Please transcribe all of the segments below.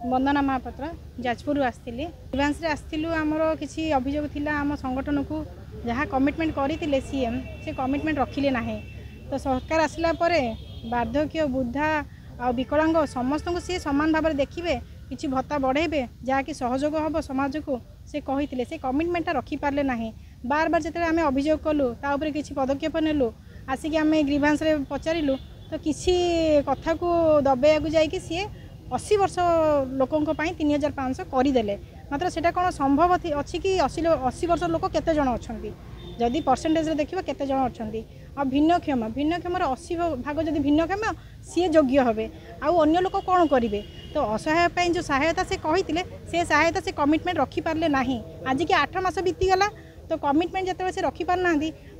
वंदना महापात्र जाजपुर आसती ग्रीवांस आसलु आमर किसी अभियोग थिला आम संगठन को जहाँ कमिटमेंट करते सीएम से कमिटमेंट रखिले ना तो सरकार आसला वार्धक्य वृद्धा आ विकलांग समस्त को सी सामान भाव में देखिए किसी भत्ता बढ़ेबे जहाँकि सहयोग हम समाज को से कहते से कमिटमेंटा रखिपारे ना बार बार जो आम अभियोग कलु तापर किसी पदक्षेप नेलु आसिक आम ग्रीवांस पचारू तो किसी कथा को दबाइक जाकि सी 80 वर्ष लोकों 3500 करदे मात्र से कौन संभव अच्छी कि 80 वर्ष लोक केते जन अच्छा जदि परसेंटेज देखिए केते जन अच्छा भिन्नक्षम 80 भाग जदि भिन्नक्षम सी योग्य हे आउ लोक कौन करेंगे तो असहाय जो सहायता से कहते से सहायता से कमिटमेंट रखिपारे ना आज कि 8 मास बीतीगला तो कमिटमेंट जो से रखिपार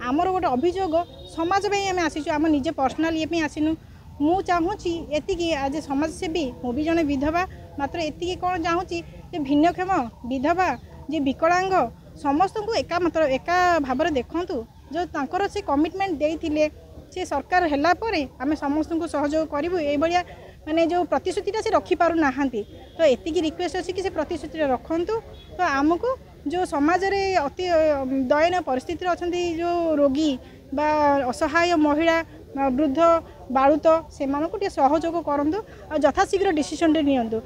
आमर गोटे अभियोग समाज आम आसीचु आम निजे पर्सनाल ये आसीनु मु चाहूँगी एति आज समाजसेवी मु भी जड़े विधवा मात्र एति कौन चाहूँगी भिन्नक्षम विधवा जी विकलांग समस्त को एका मात्र एका भाव में देखूँ जो तांकर से कमिटमेंट देते से सरकार है आम समस्त को सहयोग करूँ ये माने जो प्रतिश्रुतिटा से रखिपार ना तो एति रिक्वेस्ट अच्छी कि से प्रतिश्रुति रखु तो आमको जो समाज रे अति दयनीय परिस्थिति अच्छा जो रोगी बा असहाय महिला वृद्ध बालुत से सहयोग करूँ और यथाशीघ्र डिसीजन नियंतु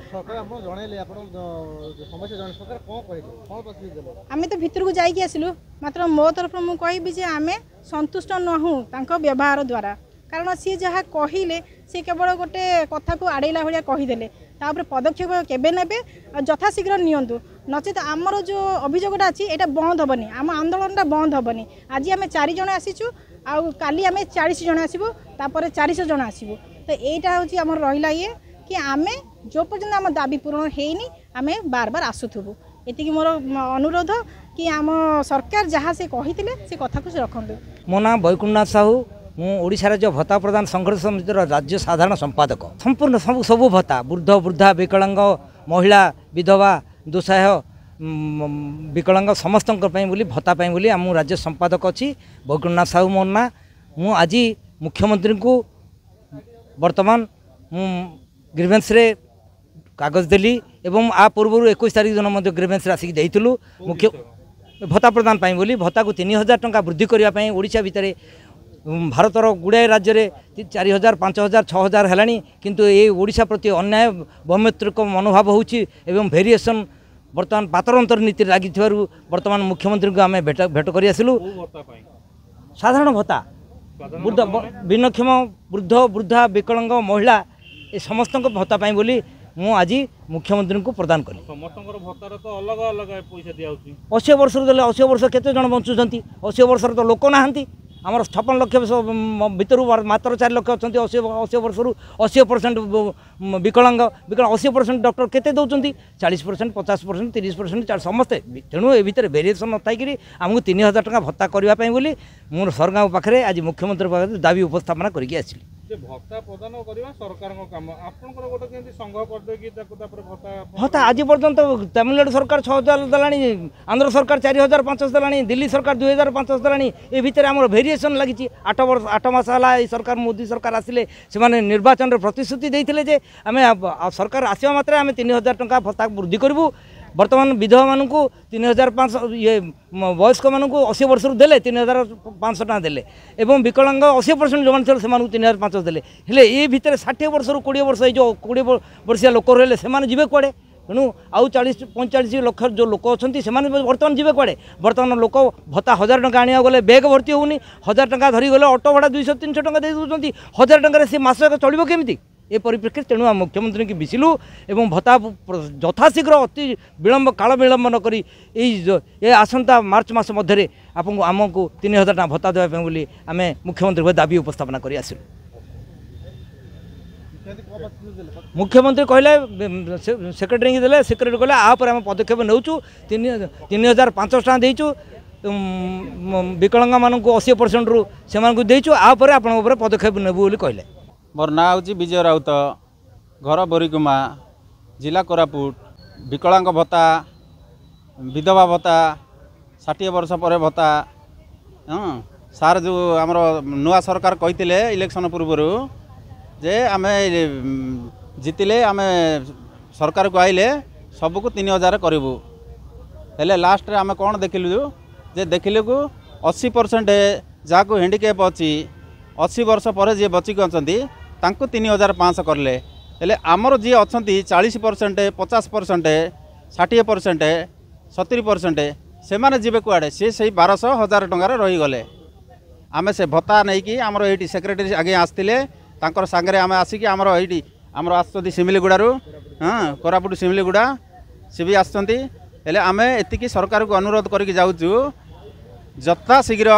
आम तो भितर को जाइए आसलु मात्र मो तरफ मुझे कहि आम संतुष्ट नहूँ व्यवहार द्वारा कारण सी जहाँ कहले सी केवल गोटे कथा को आड़ेला भाया कहीदे तापर पदक्षेप केबे नेबे यथाशीघ्र नियंतु नचेत आमर जो अभियोगटा अच्छी यहाँ बंद हेनी आम आंदोलनटा बंद हेनी आज आम 4 जन आसीचु आउ काली आम 40 जन आसबू तापर 400 जन आसबू तो यहाँ हूँ आम रहा ये कि आम जो पर्यटन आम दाबी पूरण होनी आम बार बार आसुथबू ये मोर अनुरोध कि आम सरकार जहाँ से कहते से कथा को रखु मो ना वैकुंठनाथ साहू मु ओडिशा राज्य भत्ता प्रदान संघर्ष समितिर राज्य साधारण संपादक संपूर्ण सब भत्ता वृद्ध वृद्धा विकलांग महिला विधवा दुसहाय विकलांग समस्त बोली भत्ता बोली आम राज्य संपादक अच्छी वैकुंठनाथ साहू मोर ना मु आज मुख्यमंत्री को वर्तमान ग्रीवेंस रे कागज देली एवं आ पूर्व 21 तारीख दिन ग्रीवेंस आसिक देइतलु मुख्य भत्ता प्रदान बोली भत्ता को 3000 टंका वृद्धि करने ओडिशा भितर भारतर गुड़ाए राज्य में 4000 5000 6000 है किंतु ये ओडिशा प्रति अन्याय वैमत्रिक मनोभाव होची एवं भेरिएसन बर्तमान पातरंतर नीति लगी बर्तमान मुख्यमंत्री को आम भेट कर आसलु साधारण भत्ता वृद्ध भिन्नक्षम वृद्ध वृद्धा विकलांग महिला ये समस्त भत्ता बोली मु आज मुख्यमंत्री को प्रदान कली तो अलग अलग पैसा दिया 80 वर्ष 80 वर्ष केते जन बंचुंट 80 वर्ष तो लोक नहांती आमर 56 लक्ष भितर मात्र 4 लक्ष अच्छा 80 वर्ष 80% विकलांग 80% डॉक्टर केते दौरान 40% 50% 30% समस्ते तेणु ए भितर वेरिएसन नथाई आमको 3000 टंका भत्ता करने बोली मोर सरगाँव पाखे आज मुख्यमंत्री पाखे दाबी उपस्थापना करके आसिली भत्ता प्रदान करवा सरकार काम आपनकर गोटे केंति संघ कर दे कि भत्ता आज पर्यंत तमिलनाडु सरकार 6000 देलानी आंध्र सरकार 4000 5000 देलानी दिल्ली सरकार 2000 5000 देलानी ए भितर हमर वेरिएसन लगी 8 मास है सरकार मोदी सरकार आसिले से निर्वाचन प्रतिश्रुति देते जे आम सरकार आसवा मात्रे आम 3000 टंका भत्ता वृद्धि करूँ बर्तमान विधवा मानू 3500 ये वयस्क मानू 80 वर्ष देले 3500 टका देले एवं विकलांग 80% जो थे 3500 देले हेले ये भितर 60 वर्ष 20 वर्ष जो 20 वर्षिया लोक रहे से जीवे कड़े तेणु आउ 40-45 लाख जो लोक अच्छा से बर्तमान जीवे कड़े बर्तमान लोक भत्ता 1000 टका आने गले बेग भर्ती होनी 1000 टका धरी गले ऑटो भाड़ा 200-300 टका दे दूसरी 1000 टकर से मास चलो केमी ये परिप्रेक्षित तेणु आम मुख्यमंत्री की बिसिलु एवं भत्ता यथाशीघ्र अति विलंब काल विलंब नक ये आसंता मार्च मास मध्य आपको आमको 3000 टका भत्ता देवाई बोली आम मुख्यमंत्री को दाबी उपस्थापना कर आसिलु मुख्यमंत्री कहले सेक्रेटरी देले सेक्रेटरी कहले आपर आम पदक्षेप नौचु 3500 टका देचु विकलांग मानक 80% रु से देचु आपर आपण पदक्षेप नेबु बोली कहले मोर ना हूँ विजय राउत घर बोरीगुमा जिला कोरापुट विकलांग भत्ता विधवा भत्ता 60 वर्ष पर भत्ता हाँ सार जो आमर नुआ सरकार कहते इलेक्शन पूर्व जे आम जितिले आम सरकार को आइले सबको 3000 करूँ हेले लास्ट रे आम कौन देखिलु जे देखिलु को 80% जहाँ को हैंडिकैप अच्छी 80 वर्ष पर जी बचिक अच्छा 3500 करले हेले आमर जी अच्छा 40% 50% 60% 70% से माने जीवे कुआड़े सी से 1200-1000 टंकार रहीगले आमे से भत्ता नहीं कि आमर ये सेक्रेटरी आगे आसते सांगे आम आसिक आमर ये आमर आसुँच सिमिलीगुड़ारू हाँ कोरापुट सिमिलीगुड़ा सी भी आसुँच हेले आमे एतिकी सरकार को अनुरोध करके जाऊँ जथा शीघ्र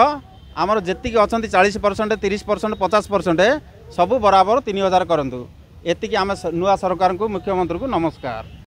आमर जी अच्छा 40% 30% 50% सबू बराबर 3000 करूँ एतिकी आम नुआ सरकार को मुख्यमंत्री को नमस्कार।